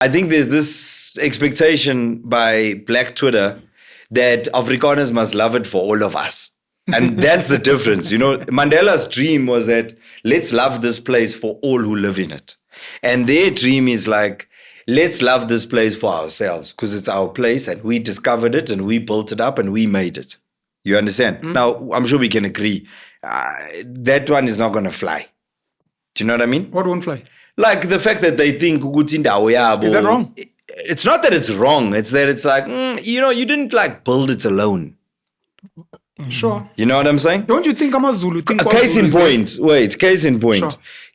I think there's this expectation by Black Twitter that Afrikaners must love it for all of us. And that's the difference. Mandela's dream was that let's love this place for all who live in it. And their dream is like, let's love this place for ourselves because it's our place and we discovered it and we built it up and we made it. You understand? Now, I'm sure we can agree. That one is not going to fly. Do you know what I mean? What won't fly? Like the fact that they think is that wrong? It's not that it's wrong. It's that it's like, you didn't like build it alone. Sure. You know what I'm saying? Don't you think I'm a Zulu? Case in point. Sure.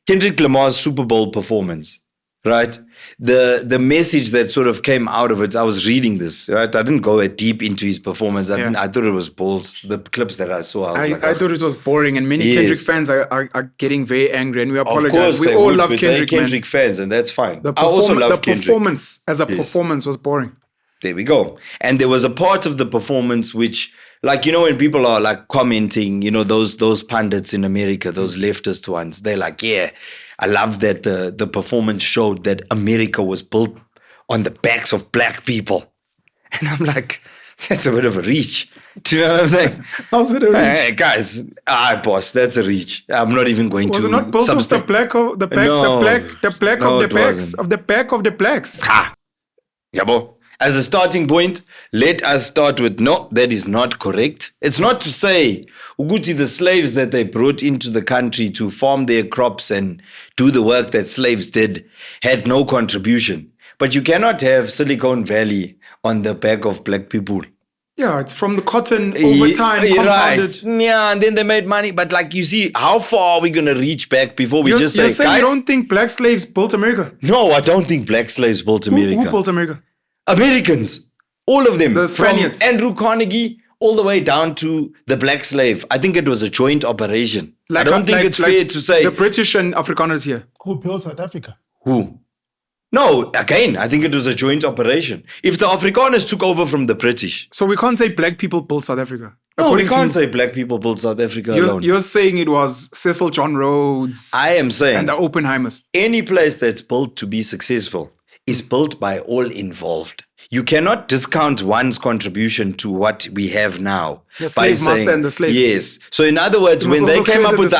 Kendrick Lamar's Super Bowl performance, right? The message that sort of came out of it, I was reading this, right? I didn't go deep into his performance. I thought it was balls. The clips that I saw, I thought it was boring, and many Kendrick fans are getting very angry, and we apologize. Of course, we all love Kendrick fans, and that's fine. I also love Kendrick. The performance as a performance was boring. There we go. And there was a part of the performance which, like, when people are like commenting, those pundits in America, those leftist ones, they're like, yeah, I love that the performance showed that America was built on the backs of black people. And I'm like, that's a bit of a reach. Do you know what I'm saying? How's it a reach? Hey, guys, boss, that's a reach. I'm not even going to. Was it not built off the back of the back of the blacks? Ha! Yabo. As a starting point, let us start with no, that is not correct. It's not to say Uguti, the slaves that they brought into the country to farm their crops and do the work that slaves did had no contribution. But you cannot have Silicon Valley on the back of black people. Yeah, it's from the cotton over time compounded. Right. Yeah, and then they made money. But like, you see, how far are we going to reach back before we just say, you're saying guys? You don't think black slaves built America? No, I don't think black slaves built America. Who built America? Americans. All of them. The Spaniards. From Andrew Carnegie all the way down to the black slave. I think it was a joint operation. I don't think it's fair to say. The British and Afrikaners here. Who built South Africa? Who? No, again, I think it was a joint operation. If the Afrikaners took over from the British. So we can't say black people built South Africa. No, we can't say black people built South Africa alone. You're saying it was Cecil John Rhodes. I am saying. And the Oppenheimers. Any place that's built to be successful is built by all involved. You cannot discount one's contribution to what we have now. The slave master and the slave. Yes. So in other words, when they came up with the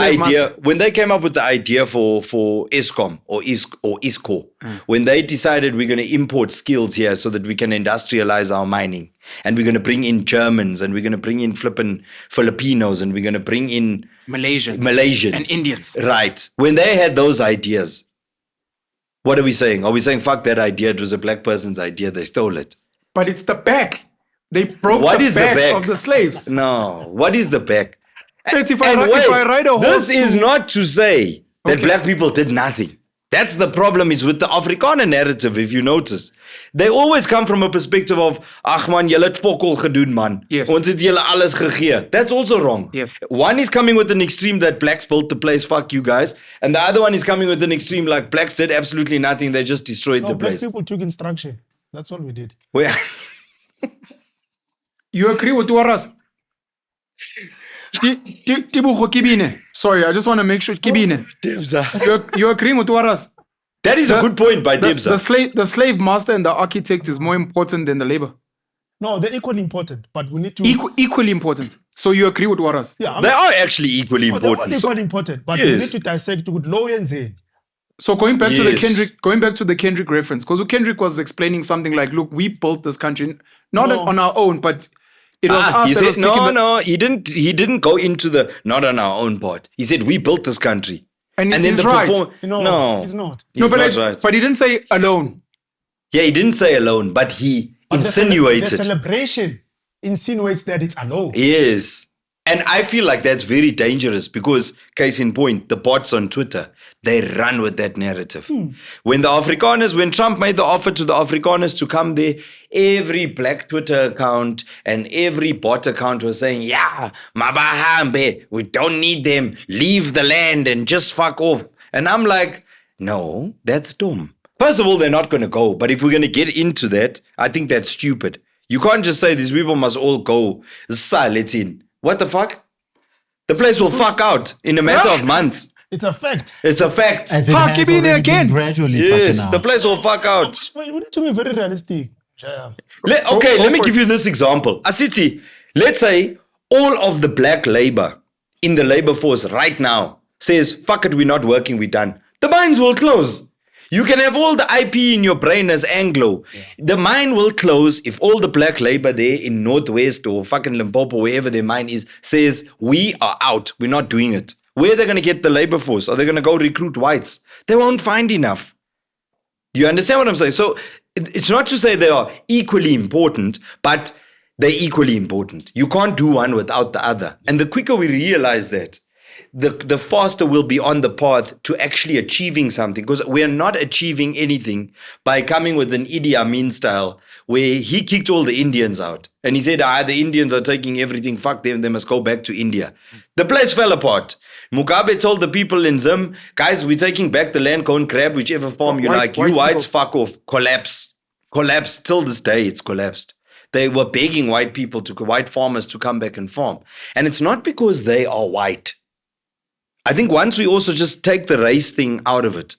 idea for ESCOM or ISCO, when they decided we're going to import skills here so that we can industrialize our mining, and we're going to bring in Germans, and we're going to bring in flippin' Filipinos, and we're going to bring in Malaysians and Indians. Right. When they had those ideas, what are we saying? Are we saying, fuck that idea, it was a black person's idea, they stole it? But it's the back. They broke the backs of the slaves. No. What is the back? If I ride a horse this is not to say that black people did nothing. That's the problem is with the Afrikaner narrative, if you notice. They always come from a perspective of, ach man, julle het fokol gedoen man. Yes. Ons het julle alles gegee. That's also wrong. Yes. One is coming with an extreme that blacks built the place, fuck you guys. And the other one is coming with an extreme like blacks did absolutely nothing, they just destroyed the place. Black people took instruction. That's what we did. Where? You agree with Warras? Tibucho Kibine. Sorry, I just want to make sure. Kibine. Dibza. You're agreeing with Warras? That is a good point by Dibza. The slave master and the architect is more important than the labor. No, they're equally important, but we need to... Equally important. So you agree with Warras? Yeah. They are actually equally important. They're equally important, but we need to dissect with low and Zayn. So going back to the Kendrick reference, because Kendrick was explaining something like, look, we built this country, not on our own, but it was us that was picking he didn't go into the not on our own part. He said, we built this country. And then he's right. No, he's not. Right. But he didn't say alone. Yeah, he didn't say alone, but he insinuated. The celebration insinuates that it's alone. Yes. And I feel like that's very dangerous because, case in point, the bots on Twitter, they run with that narrative. When Trump made the offer to the Afrikaners to come there, every black Twitter account and every bot account was saying, yeah, mabahambe, we don't need them, leave the land and just fuck off. And I'm like, no, that's dumb. First of all, they're not going to go. But if we're going to get into that, I think that's stupid. You can't just say these people must all go. Let's in. What the fuck? The place will fuck out in a matter of months. It's a fact. It's a fact. As it has already been gradually Yes, fucking the out. place will fuck out. We need to be very realistic. Yeah. Let me give you this example. Asiti, let's say all of the black labor in the labor force right now says, fuck it, we're not working, we're done. The mines will close. You can have all the IP in your brain as Anglo. Yeah. The mine will close if all the black labor there in Northwest or fucking Limpopo, wherever their mine is, says, we are out, we're not doing it. Where are they going to get the labor force? Are they going to go recruit whites? They won't find enough. You understand what I'm saying? So it's not to say they are equally important, but they're equally important. You can't do one without the other. And the quicker we realize that, the faster we'll be on the path to actually achieving something. Because we're not achieving anything by coming with an Idi Amin style where he kicked all the Indians out. And he said, the Indians are taking everything. Fuck them. They must go back to India. The place fell apart. Mugabe told the people in Zim, guys, we're taking back the land, go and grab whichever farm you like. You whites, fuck off. Collapse. Till this day, it's collapsed. They were begging white farmers to come back and farm. And it's not because they are white. I think once we also just take the race thing out of it,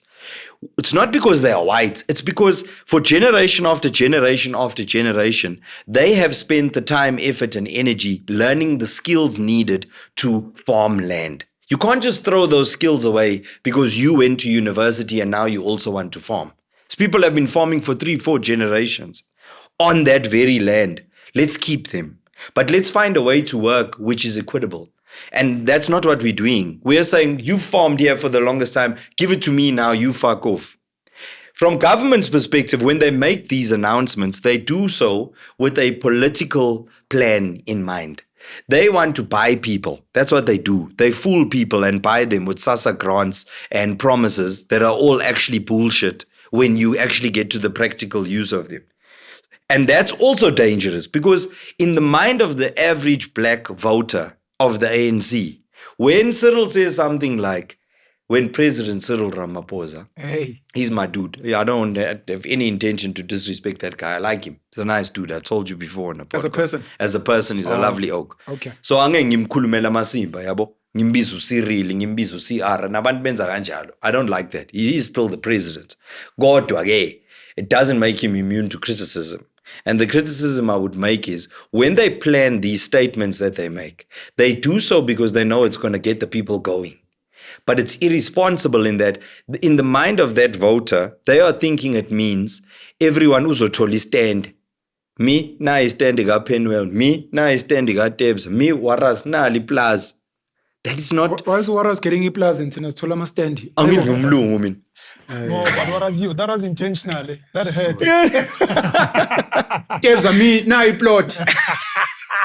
it's not because they are white. It's because for generation after generation after generation, they have spent the time, effort, and energy learning the skills needed to farm land. You can't just throw those skills away because you went to university and now you also want to farm. So people have been farming for 3-4 generations on that very land. Let's keep them. But let's find a way to work which is equitable. And that's not what we're doing. We're saying, you farmed here for the longest time. Give it to me now, you fuck off. From government's perspective, when they make these announcements, they do so with a political plan in mind. They want to buy people. That's what they do. They fool people and buy them with SASSA grants and promises that are all actually bullshit when you actually get to the practical use of them. And that's also dangerous because in the mind of the average black voter of the ANC, when Cyril says something like, when President Cyril Ramaphosa, he's my dude. I don't have any intention to disrespect that guy. I like him. He's a nice dude. I've told you before in a podcast. As a person, he's a lovely oak. Okay. So angeke ngimkhulumela masimba yabo. Ngimbiza uCyril, ngimbiza uCR nabantu benza kanjalo. I don't like that. He is still the president. Kodwa ke, it doesn't make him immune to criticism. And the criticism I would make is when they plan these statements that they make, they do so because they know it's going to get the people going. But it's irresponsible in that, in the mind of that voter, they are thinking it means everyone uzotoli stand. Me, na I standing up Penwell. Me, na I standing up Debs. Me, Warras, na li plus. That is not. Why is Warras getting a plus in Tinas Tolama stand? I'm woman. No, but what was you? That was intentionally. That hurt. Debs are me, na I plot.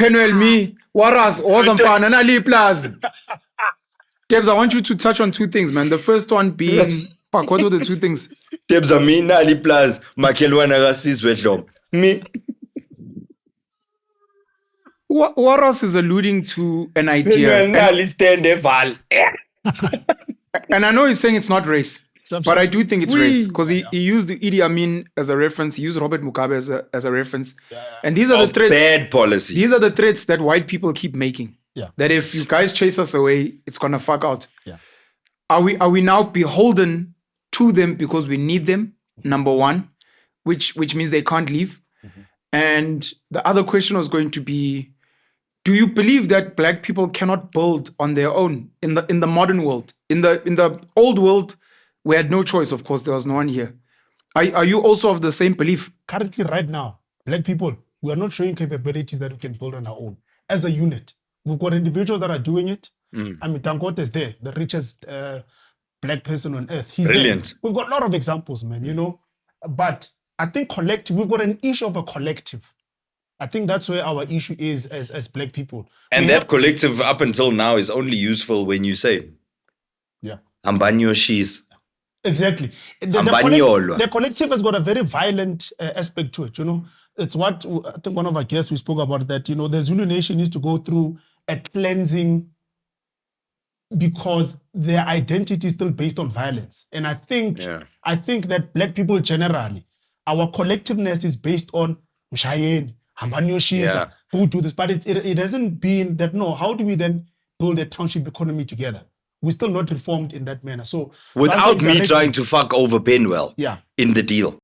Penwell me, Warras, wasn't fun, na li plus. Debs, I want you to touch on two things, man. The first one being, what were the two things? Debs are me, na li plus. Makelwana gasizwe dlom. Me. Warras is alluding to an idea. And I know he's saying it's not race, but I do think it's race because he used Idi Amin as a reference. He used Robert Mugabe as a reference. And these are the threats. Bad policy. These are the threats that white people keep making. Yeah. That if you guys chase us away, it's gonna fuck out. Yeah. Are we now beholden to them because we need them? Number one, which means they can't leave. Mm-hmm. And the other question was going to be, do you believe that black people cannot build on their own in the modern world? In the old world, we had no choice. Of course, there was no one here. Are you also of the same belief? Currently, right now, black people, we are not showing capabilities that we can build on our own as a unit. We've got individuals that are doing it. I mean, Dangote is there, the richest black person on earth. He's brilliant. There. We've got a lot of examples, man, you know. But I think collective, we've got an issue of a collective. I think that's where our issue is as black people. And that collective up until now is only useful when you say, Ambanyo she's. Exactly. The collective has got a very violent aspect to it, you know. It's what, I think one of our guests, we spoke about that, you know, the Zulu nation needs to go through a cleansing because their identity is still based on violence. And I think that black people generally, our collectiveness is based on Mshayeni, Hambanyo Shiza, who do this. But it hasn't been that, no, how do we then build a township economy together? we're still not reformed in that manner. So Without me directly- trying to fuck over Benwell Yeah. in the deal.